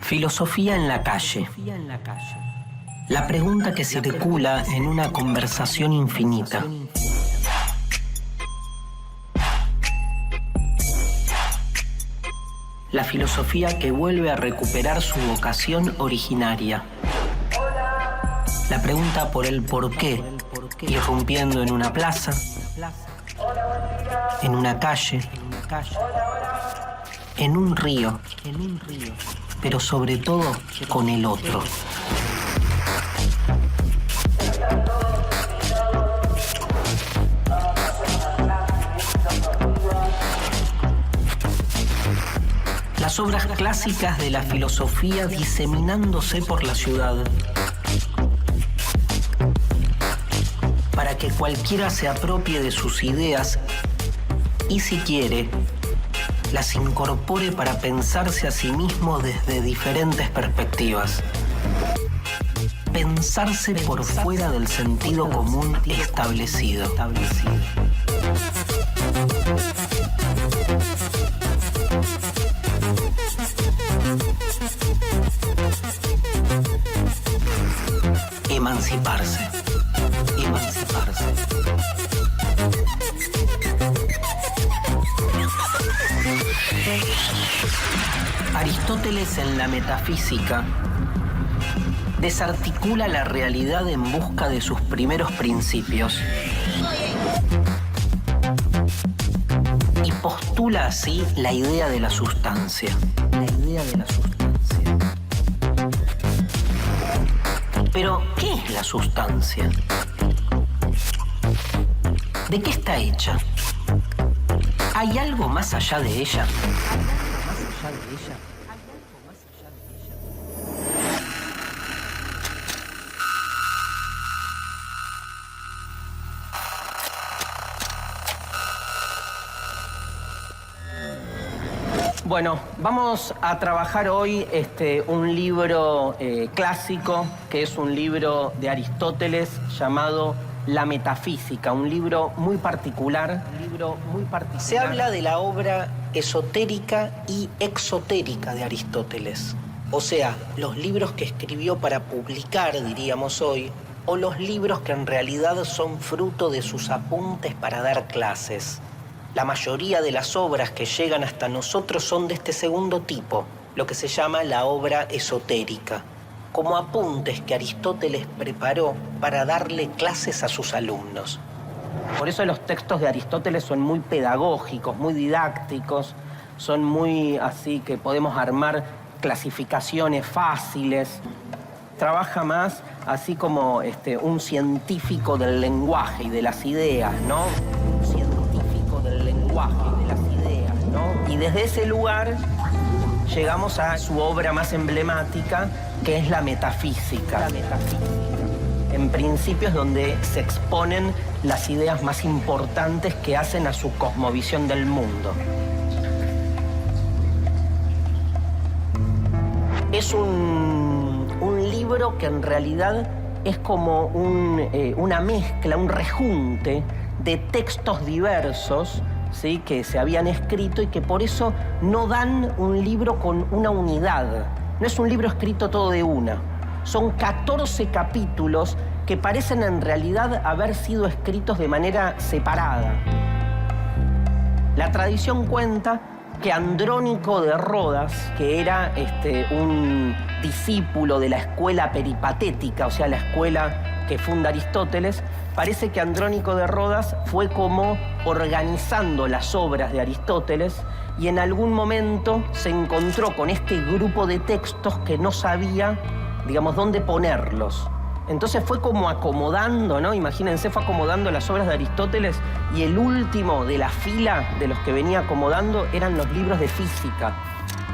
Filosofía en la calle. La pregunta que circula en una conversación infinita. La filosofía que vuelve a recuperar su vocación originaria. La pregunta por el porqué, irrumpiendo en una plaza, en una calle, en un río, pero sobre todo con el otro. Las obras clásicas de la filosofía diseminándose por la ciudad, para que cualquiera se apropie de sus ideas y, si quiere, las incorpore para pensarse a sí mismo desde diferentes perspectivas. Pensarse por fuera del sentido común establecido. Emanciparse. Aristóteles en la metafísica desarticula la realidad en busca de sus primeros principios y postula así la idea de la sustancia. Pero, ¿qué es la sustancia? ¿De qué está hecha? ¿Hay algo más allá de ella? Bueno, vamos a trabajar hoy un libro clásico, que es un libro de Aristóteles llamado La Metafísica, un libro muy particular. Se habla de la obra esotérica y exotérica de Aristóteles, o sea, los libros que escribió para publicar, diríamos hoy, o los libros que en realidad son fruto de sus apuntes para dar clases. La mayoría de las obras que llegan hasta nosotros son de este segundo tipo, lo que se llama la obra esotérica, como apuntes que Aristóteles preparó para darle clases a sus alumnos. Por eso los textos de Aristóteles son muy pedagógicos, muy didácticos, son muy así que podemos armar clasificaciones fáciles. Trabaja más así como un científico del lenguaje y de las ideas, ¿no? Y desde ese lugar llegamos a su obra más emblemática, que es la metafísica. En principio es donde se exponen las ideas más importantes que hacen a su cosmovisión del mundo. Es un libro que en realidad es como una mezcla, un rejunte de textos diversos, ¿sí?, que se habían escrito y que por eso no dan un libro con una unidad. No es un libro escrito todo de una. Son 14 capítulos que parecen en realidad haber sido escritos de manera separada. La tradición cuenta que Andrónico de Rodas, que era un discípulo de la escuela peripatética, o sea, la escuela que funda Aristóteles, parece que Andrónico de Rodas fue como organizando las obras de Aristóteles y en algún momento se encontró con este grupo de textos que no sabía, digamos, dónde ponerlos. Entonces fue como acomodando, ¿no? Imagínense, fue acomodando las obras de Aristóteles y el último de la fila de los que venía acomodando eran los libros de física.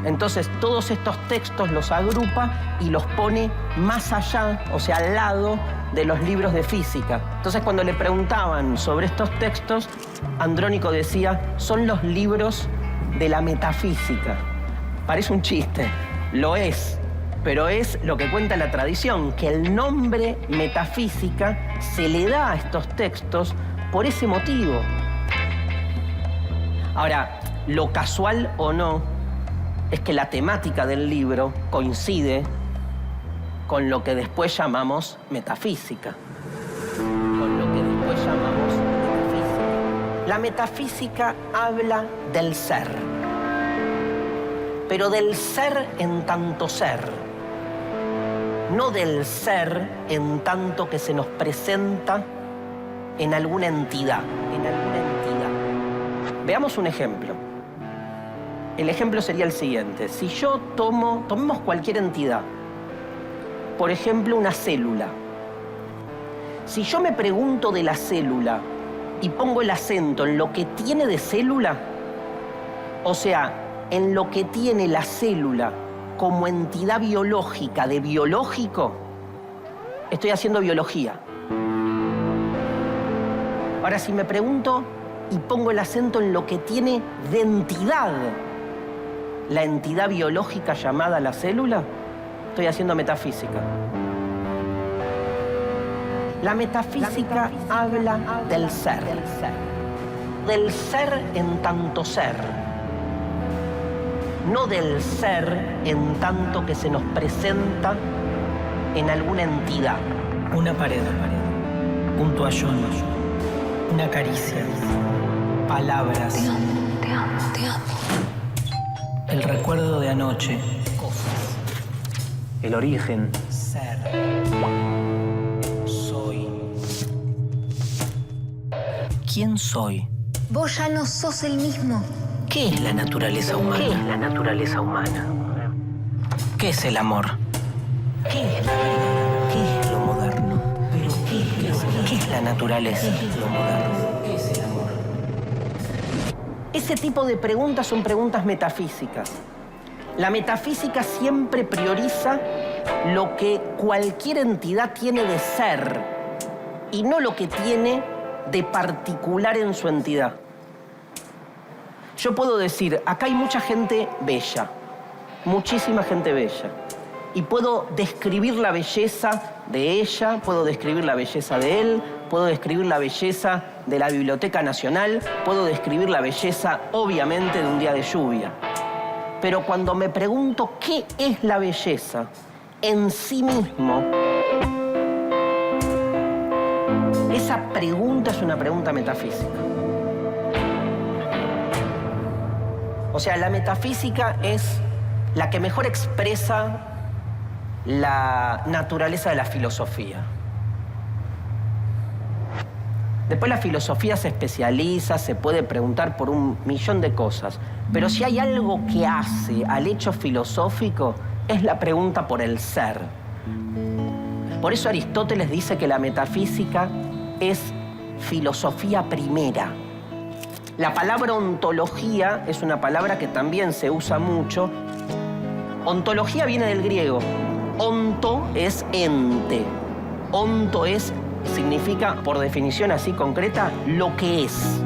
Entonces todos estos textos los agrupa y los pone más allá, o sea, al lado de los libros de física. Entonces cuando le preguntaban sobre estos textos, Andrónico decía, son los libros de la metafísica. Parece un chiste, lo es, pero es lo que cuenta la tradición, que el nombre metafísica se le da a estos textos por ese motivo. Ahora, lo casual o no, es que la temática del libro coincide con lo que después llamamos metafísica. La metafísica habla del ser, pero del ser en tanto ser, no del ser en tanto que se nos presenta en alguna entidad, Veamos un ejemplo. El ejemplo sería el siguiente. Si yo tomemos cualquier entidad, por ejemplo, una célula. Si yo me pregunto de la célula y pongo el acento en lo que tiene de célula, o sea, en lo que tiene la célula como entidad biológica de biológico, estoy haciendo biología. Ahora, si me pregunto y pongo el acento en lo que tiene de entidad la entidad biológica llamada la célula, estoy haciendo metafísica. La metafísica habla del ser en tanto ser, no del ser en tanto que se nos presenta en alguna entidad. Una pared, un toallón, una caricia, palabras. Te amo, te amo, te amo. El recuerdo de anoche, cosas. El origen, ser. Soy. ¿Quién soy? Vos ya no sos el mismo. ¿Qué es la naturaleza humana? ¿Qué es la naturaleza humana? ¿Qué es el amor? ¿Qué es la verdad? ¿Qué es lo moderno? ¿Pero qué es la naturaleza? ¿Qué es lo moderno? ¿Qué es el amor? Ese tipo de preguntas son preguntas metafísicas. La metafísica siempre prioriza lo que cualquier entidad tiene de ser y no lo que tiene de particular en su entidad. Yo puedo decir, acá hay mucha gente bella, muchísima gente bella, y puedo describir la belleza de ella, puedo describir la belleza de él, puedo describir la belleza de la Biblioteca Nacional, puedo describir la belleza, obviamente, de un día de lluvia. Pero cuando me pregunto qué es la belleza en sí mismo, esa pregunta es una pregunta metafísica. O sea, la metafísica es la que mejor expresa la naturaleza de la filosofía. Después la filosofía se especializa, se puede preguntar por un millón de cosas, pero si hay algo que hace al hecho filosófico, es la pregunta por el ser. Por eso Aristóteles dice que la metafísica es filosofía primera. La palabra ontología es una palabra que también se usa mucho. Ontología viene del griego. Onto es ente. Onto significa, por definición así concreta, lo que es.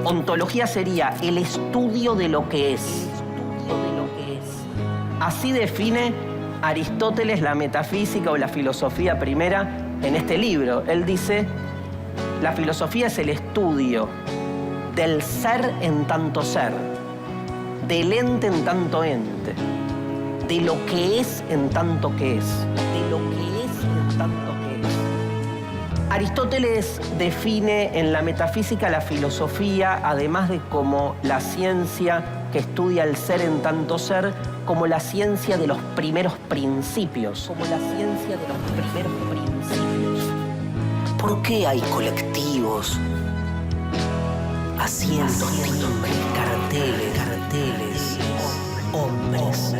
Ontología sería el estudio de lo que es. Así define Aristóteles la metafísica o la filosofía primera en este libro. Él dice, la filosofía es el estudio del ser en tanto ser, del ente en tanto ente, de lo que es en tanto que es, de lo que es en tanto que es. Aristóteles define en la metafísica la filosofía, además de como la ciencia que estudia el ser en tanto ser, como la ciencia de los primeros principios. ¿Por qué hay colectivos, asientos, timbres, carteles, hombres?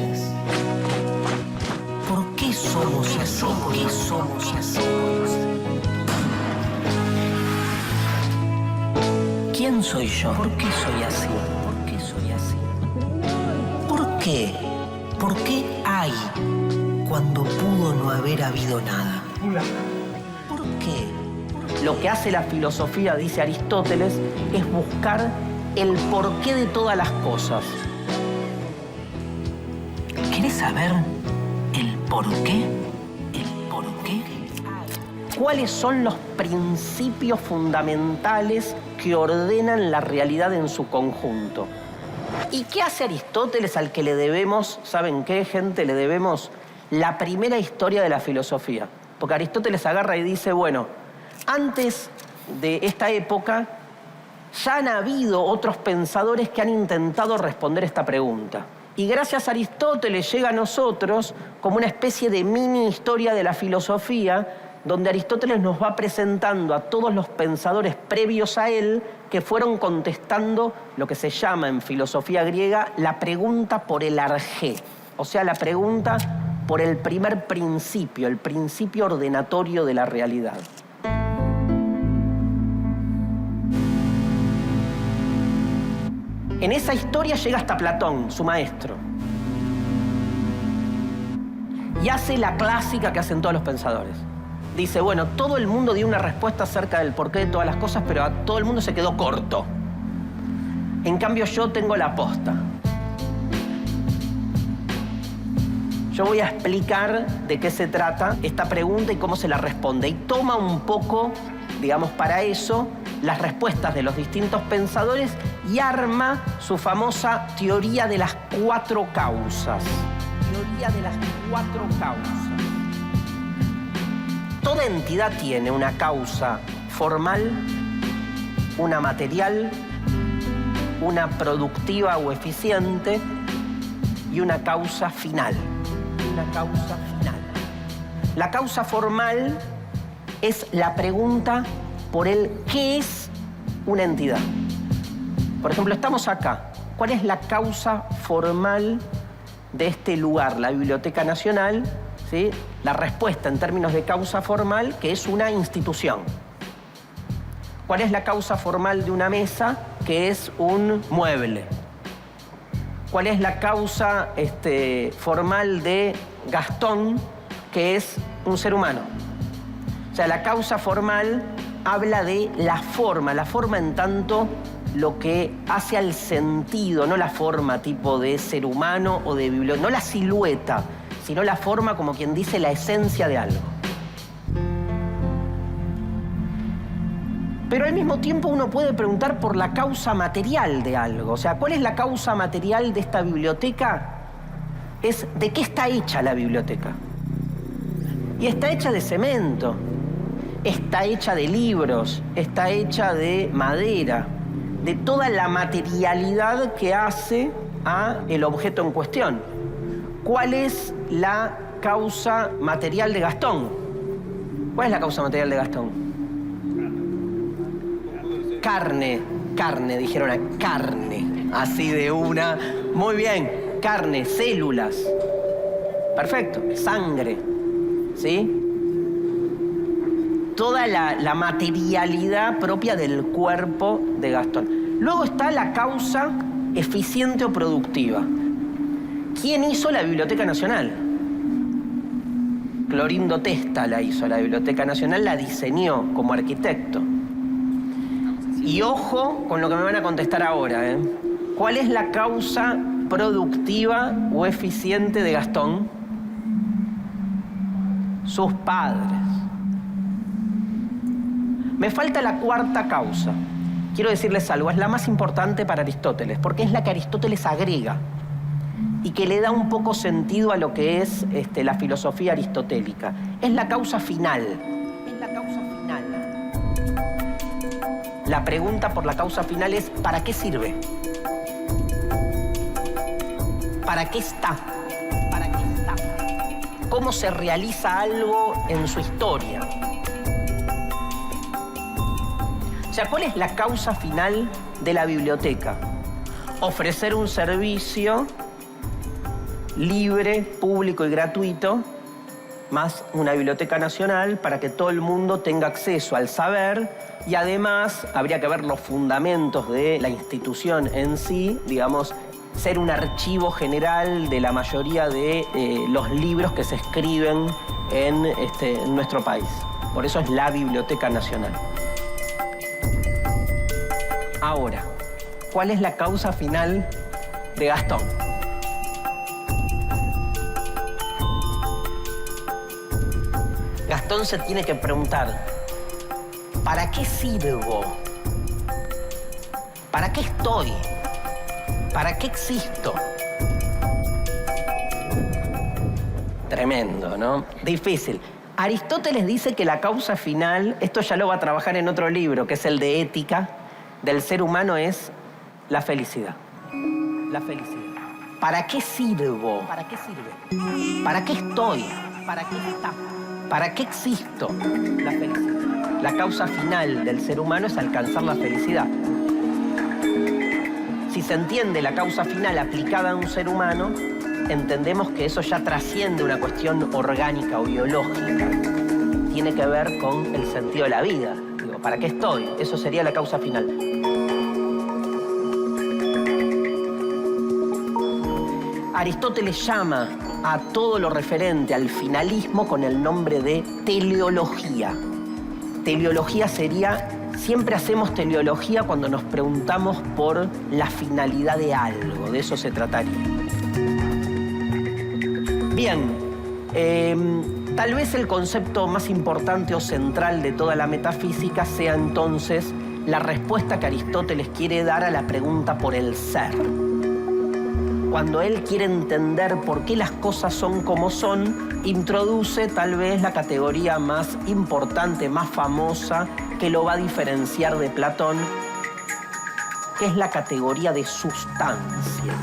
¿Por qué somos así? ¿Por qué somos así? ¿Quién soy yo? ¿Por qué soy así? ¿Por qué soy así? ¿Por qué? ¿Por qué hay cuando pudo no haber habido nada? ¿Por qué? Lo que hace la filosofía, dice Aristóteles, es buscar el porqué de todas las cosas. ¿Querés saber el porqué? ¿El porqué? ¿Cuáles son los principios fundamentales que ordenan la realidad en su conjunto? ¿Y qué hace Aristóteles al que le debemos, ¿saben qué, gente? Le debemos la primera historia de la filosofía. Porque Aristóteles agarra y dice, bueno, antes de esta época ya han habido otros pensadores que han intentado responder esta pregunta. Y gracias a Aristóteles llega a nosotros como una especie de mini historia de la filosofía, donde Aristóteles nos va presentando a todos los pensadores previos a él que fueron contestando lo que se llama en filosofía griega la pregunta por el arjé, o sea, la pregunta por el primer principio, el principio ordenatorio de la realidad. En esa historia llega hasta Platón, su maestro, y hace la clásica que hacen todos los pensadores. Dice, bueno, todo el mundo dio una respuesta acerca del porqué de todas las cosas, pero a todo el mundo se quedó corto. En cambio, yo tengo la posta. Yo voy a explicar de qué se trata esta pregunta y cómo se la responde. Y toma un poco, digamos, para eso, las respuestas de los distintos pensadores y arma su famosa teoría de las 4 causas. Teoría de las 4 causas. Toda entidad tiene una causa formal, una material, una productiva o eficiente y una causa final. Una causa final. La causa formal es la pregunta por el qué es una entidad. Por ejemplo, estamos acá. ¿Cuál es la causa formal de este lugar, la Biblioteca Nacional? ¿Sí? La respuesta en términos de causa formal, que es una institución. ¿Cuál es la causa formal de una mesa? Que es un mueble. ¿Cuál es la causa formal de Gastón? Que es un ser humano. O sea, la causa formal habla de la forma en tanto lo que hace al sentido, no la forma tipo de ser humano o de biblioteca, no la silueta, sino la forma, como quien dice, la esencia de algo. Pero al mismo tiempo uno puede preguntar por la causa material de algo. O sea, ¿cuál es la causa material de esta biblioteca? Es ¿de qué está hecha la biblioteca? Y está hecha de cemento, está hecha de libros, está hecha de madera, de toda la materialidad que hace a el objeto en cuestión. ¿Cuál es la causa material de Gastón? ¿Cuál es la causa material de Gastón? Carne, dijeron carne, así de una. Muy bien, carne, células. Perfecto, sangre, ¿sí? Toda la materialidad propia del cuerpo de Gastón. Luego está la causa eficiente o productiva. ¿Quién hizo la Biblioteca Nacional? Clorindo Testa la hizo, la Biblioteca Nacional la diseñó como arquitecto. Y ojo con lo que me van a contestar ahora, ¿eh? ¿Cuál es la causa productiva o eficiente de Gastón? Sus padres. Me falta la 4ª causa. Quiero decirles algo, es la más importante para Aristóteles, porque es la que Aristóteles agrega y que le da un poco sentido a lo que es la filosofía aristotélica. Es la causa final. Es la causa final. La pregunta por la causa final es ¿para qué sirve? ¿Para qué está? ¿Para qué está? ¿Cómo se realiza algo en su historia? O sea, ¿cuál es la causa final de la biblioteca? Ofrecer un servicio libre, público y gratuito, más una biblioteca nacional para que todo el mundo tenga acceso al saber y además habría que ver los fundamentos de la institución en sí, digamos, ser un archivo general de la mayoría de los libros que se escriben en nuestro país. Por eso es la Biblioteca Nacional. Ahora, ¿cuál es la causa final de Gastón? Gastón se tiene que preguntar, ¿para qué sirvo? ¿Para qué estoy? ¿Para qué existo? Tremendo, ¿no? Difícil. Aristóteles dice que la causa final, esto ya lo va a trabajar en otro libro, que es el de Ética, del ser humano, es la felicidad. La felicidad. ¿Para qué sirvo? ¿Para qué sirve? ¿Para qué estoy? ¿Para qué está? ¿Para qué existo? La felicidad. La causa final del ser humano es alcanzar la felicidad. Si se entiende la causa final aplicada a un ser humano, entendemos que eso ya trasciende una cuestión orgánica o biológica. Tiene que ver con el sentido de la vida. Digo, ¿para qué estoy? Eso sería la causa final. Aristóteles llama a todo lo referente al finalismo con el nombre de teleología. Teleología sería, siempre hacemos teleología cuando nos preguntamos por la finalidad de algo, de eso se trataría. Bien, tal vez el concepto más importante o central de toda la metafísica sea entonces la respuesta que Aristóteles quiere dar a la pregunta por el ser. Cuando él quiere entender por qué las cosas son como son, introduce tal vez la categoría más importante, más famosa, que lo va a diferenciar de Platón, que es la categoría de sustancia.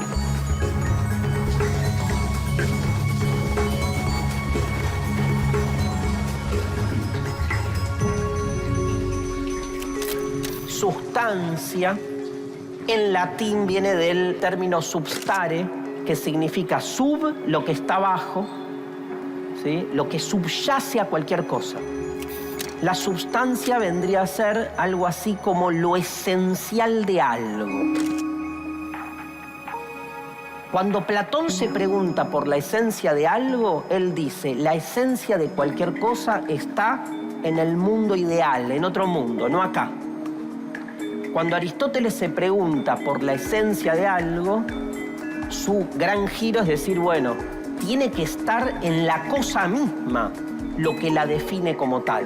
Sustancia, en latín viene del término substare, que significa sub, lo que está abajo, ¿sí? Lo que subyace a cualquier cosa. La substancia vendría a ser algo así como lo esencial de algo. Cuando Platón se pregunta por la esencia de algo, él dice, la esencia de cualquier cosa está en el mundo ideal, en otro mundo, no acá. Cuando Aristóteles se pregunta por la esencia de algo, su gran giro es decir, bueno, tiene que estar en la cosa misma lo que la define como tal.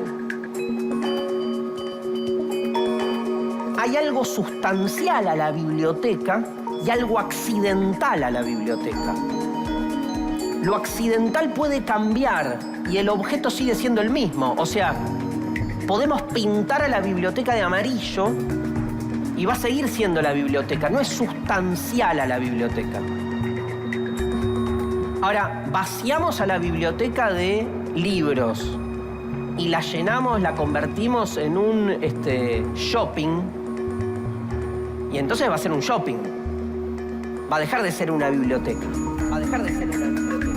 Hay algo sustancial a la biblioteca y algo accidental a la biblioteca. Lo accidental puede cambiar y el objeto sigue siendo el mismo. O sea, podemos pintar a la biblioteca de amarillo y va a seguir siendo la biblioteca, no es sustancial a la biblioteca. Ahora, vaciamos a la biblioteca de libros y la llenamos, la convertimos en un shopping, y entonces va a ser un shopping. Va a dejar de ser una biblioteca. Va a dejar de ser una biblioteca.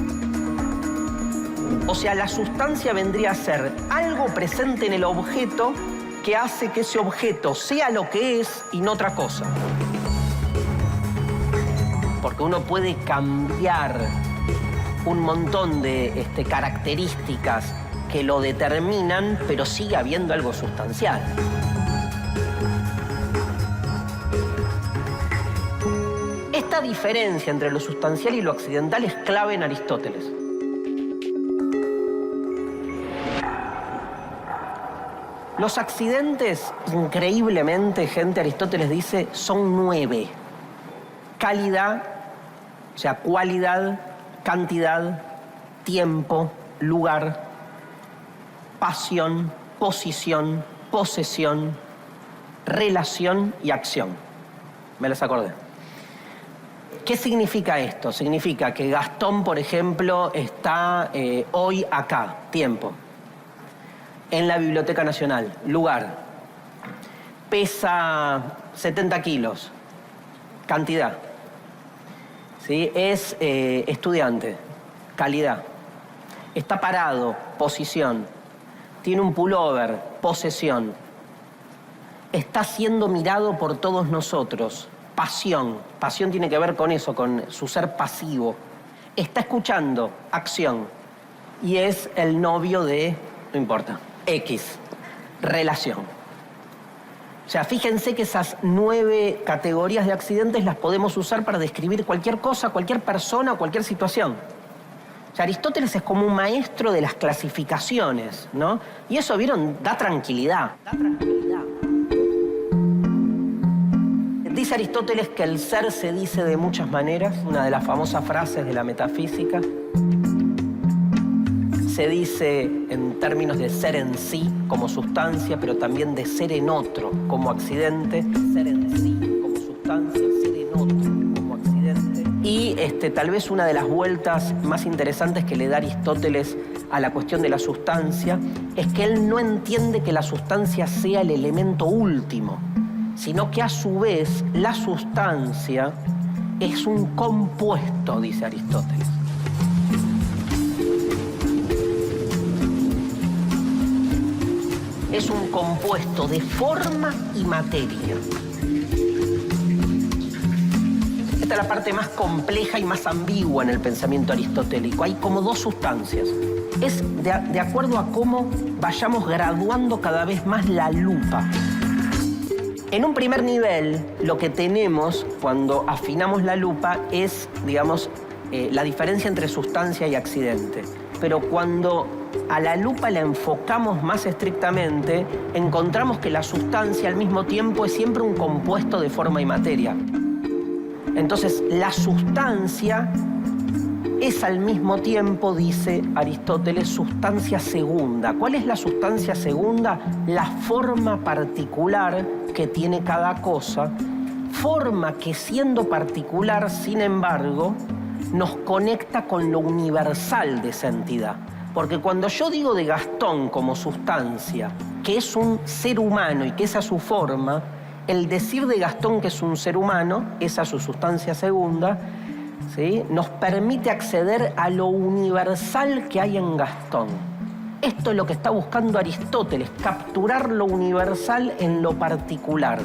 O sea, la sustancia vendría a ser algo presente en el objeto que hace que ese objeto sea lo que es y no otra cosa. Porque uno puede cambiar un montón de características que lo determinan, pero sigue habiendo algo sustancial. Esta diferencia entre lo sustancial y lo accidental es clave en Aristóteles. Los accidentes, increíblemente, Aristóteles dice, son 9. Calidad, o sea, cualidad, cantidad, tiempo, lugar, pasión, posición, posesión, relación y acción. Me las acordé. ¿Qué significa esto? Significa que Gastón, por ejemplo, está hoy acá, tiempo. En la Biblioteca Nacional, lugar. Pesa 70 kilos, cantidad. ¿Sí? Es estudiante, calidad. Está parado, posición. Tiene un pullover, posesión. Está siendo mirado por todos nosotros, pasión. Pasión tiene que ver con eso, con su ser pasivo. Está escuchando, acción. Y es el novio de, no importa, X, relación. O sea, fíjense que esas 9 categorías de accidentes las podemos usar para describir cualquier cosa, cualquier persona o cualquier situación. O sea, Aristóteles es como un maestro de las clasificaciones, ¿no? Y eso, ¿vieron? Da tranquilidad. Da tranquilidad. Dice Dice Aristóteles que el ser se dice de muchas maneras, una de las famosas frases de la metafísica. Se dice en términos de ser en sí como sustancia, pero también de ser en otro como accidente. Ser en sí como sustancia, ser en otro como accidente. Y tal vez una de las vueltas más interesantes que le da Aristóteles a la cuestión de la sustancia es que él no entiende que la sustancia sea el elemento último, sino que a su vez la sustancia es un compuesto, dice Aristóteles. Es un compuesto de forma y materia. Esta es la parte más compleja y más ambigua en el pensamiento aristotélico. Hay como dos sustancias. Es de acuerdo a cómo vayamos graduando cada vez más la lupa. En un primer nivel, lo que tenemos cuando afinamos la lupa es, digamos, la diferencia entre sustancia y accidente. Pero cuando a la lupa la enfocamos más estrictamente, encontramos que la sustancia al mismo tiempo es siempre un compuesto de forma y materia. Entonces, la sustancia es al mismo tiempo, dice Aristóteles, sustancia segunda. ¿Cuál es la sustancia segunda? La forma particular que tiene cada cosa, forma que siendo particular, sin embargo, nos conecta con lo universal de esa entidad. Porque cuando yo digo de Gastón como sustancia, que es un ser humano y que esa es su forma, el decir de Gastón que es un ser humano, esa es su sustancia segunda, ¿sí?, nos permite acceder a lo universal que hay en Gastón. Esto es lo que está buscando Aristóteles, capturar lo universal en lo particular.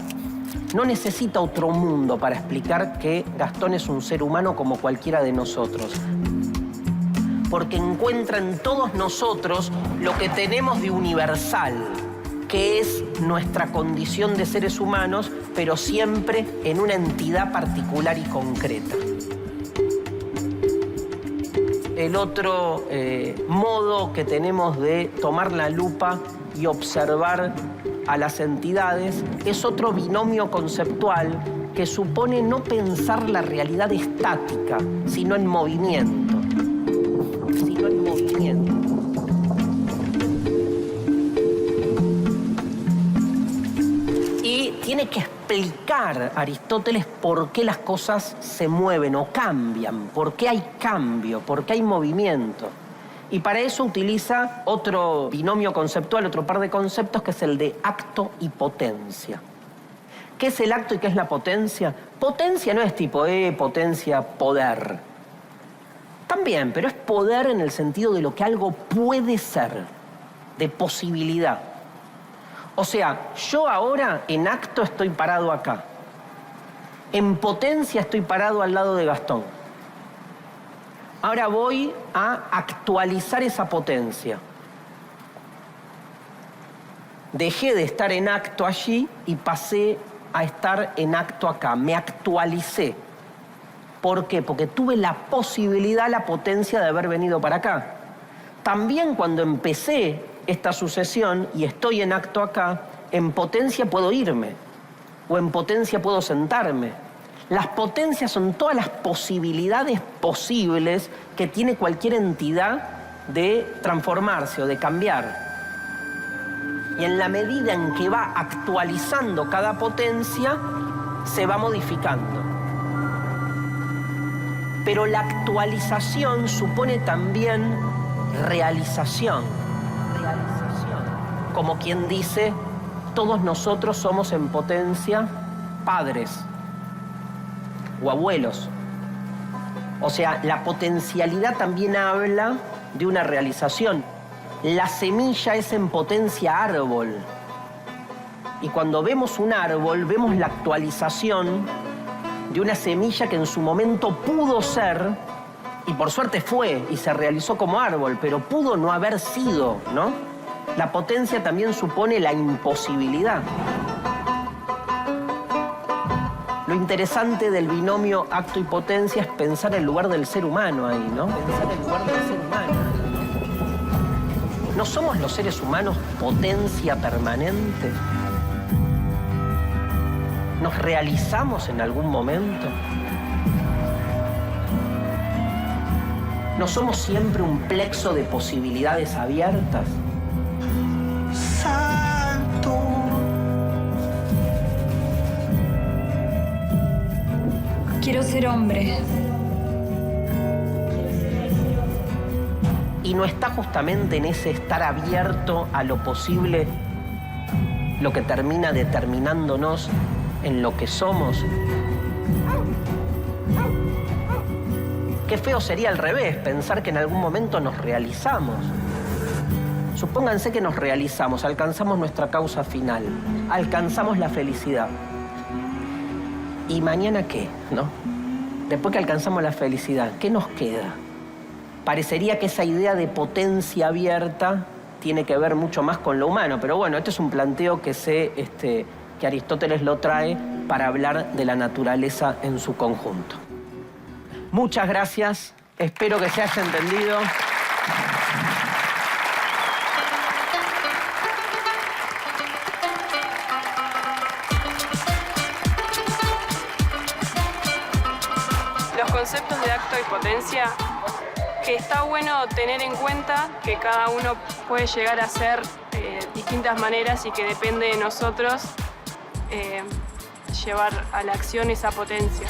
No necesita otro mundo para explicar que Gastón es un ser humano como cualquiera de nosotros. Porque encuentra en todos nosotros lo que tenemos de universal, que es nuestra condición de seres humanos, pero siempre en una entidad particular y concreta. El otro modo que tenemos de tomar la lupa y observar a las entidades es otro binomio conceptual que supone no pensar la realidad estática, sino en movimiento. Y tiene que explicar Aristóteles por qué las cosas se mueven o cambian, por qué hay cambio, por qué hay movimiento. Y para eso utiliza otro binomio conceptual, otro par de conceptos, que es el de acto y potencia. ¿Qué es el acto y qué es la potencia? Potencia no es tipo potencia, poder. También, pero es poder en el sentido de lo que algo puede ser, de posibilidad. O sea, yo ahora en acto estoy parado acá. En potencia estoy parado al lado de Gastón. Ahora voy a actualizar esa potencia. Dejé de estar en acto allí y pasé a estar en acto acá. Me actualicé. ¿Por qué? Porque tuve la posibilidad, la potencia de haber venido para acá. También cuando empecé esta sucesión y estoy en acto acá, en potencia puedo irme o en potencia puedo sentarme. Las potencias son todas las posibilidades posibles que tiene cualquier entidad de transformarse o de cambiar. Y en la medida en que va actualizando cada potencia, se va modificando. Pero la actualización supone también realización. Como quien dice, todos nosotros somos en potencia padres o abuelos. O sea, la potencialidad también habla de una realización. La semilla es en potencia árbol. Y cuando vemos un árbol, vemos la actualización de una semilla que en su momento pudo ser, y por suerte fue y se realizó como árbol, pero pudo no haber sido, ¿no? La potencia también supone la imposibilidad. Lo interesante del binomio acto y potencia es pensar el lugar del ser humano ahí, ¿no? Pensar el lugar del ser humano. ¿No somos los seres humanos potencia permanente? ¿Nos realizamos en algún momento? ¿No somos siempre un plexo de posibilidades abiertas? Salto. Quiero ser hombre. ¿Y no está justamente en ese estar abierto a lo posible lo que termina determinándonos en lo que somos? Qué feo sería al revés, pensar que en algún momento nos realizamos. Supónganse que nos realizamos, alcanzamos nuestra causa final, alcanzamos la felicidad. ¿Y mañana qué, no? Después que alcanzamos la felicidad, ¿qué nos queda? Parecería que esa idea de potencia abierta tiene que ver mucho más con lo humano, pero bueno, este es un planteo que que Aristóteles lo trae para hablar de la naturaleza en su conjunto. Muchas gracias, espero que se haya entendido. Los conceptos de acto y potencia, que está bueno tener en cuenta que cada uno puede llegar a ser distintas maneras y que depende de nosotros llevar a la acción esa potencia.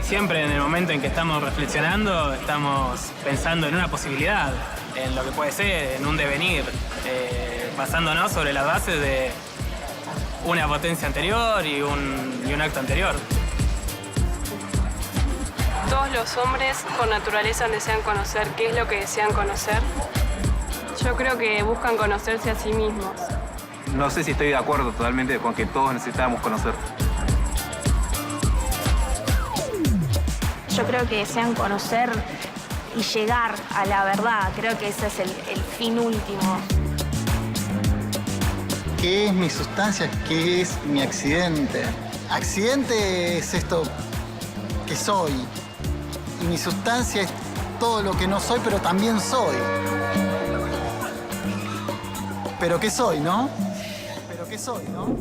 Siempre en el momento en que estamos reflexionando, estamos pensando en una posibilidad, en lo que puede ser, en un devenir, basándonos sobre las bases de una potencia anterior y un acto anterior. Todos los hombres por naturaleza desean conocer qué es lo que desean conocer. Yo creo que buscan conocerse a sí mismos. No sé si estoy de acuerdo totalmente con que todos necesitamos conocer. Yo creo que desean conocer y llegar a la verdad. Creo que ese es el fin último. ¿Qué es mi sustancia? ¿Qué es mi accidente? Accidente es esto que soy. Y mi sustancia es todo lo que no soy, pero también soy. ¿Pero qué soy, no? ¿Pero qué soy, no?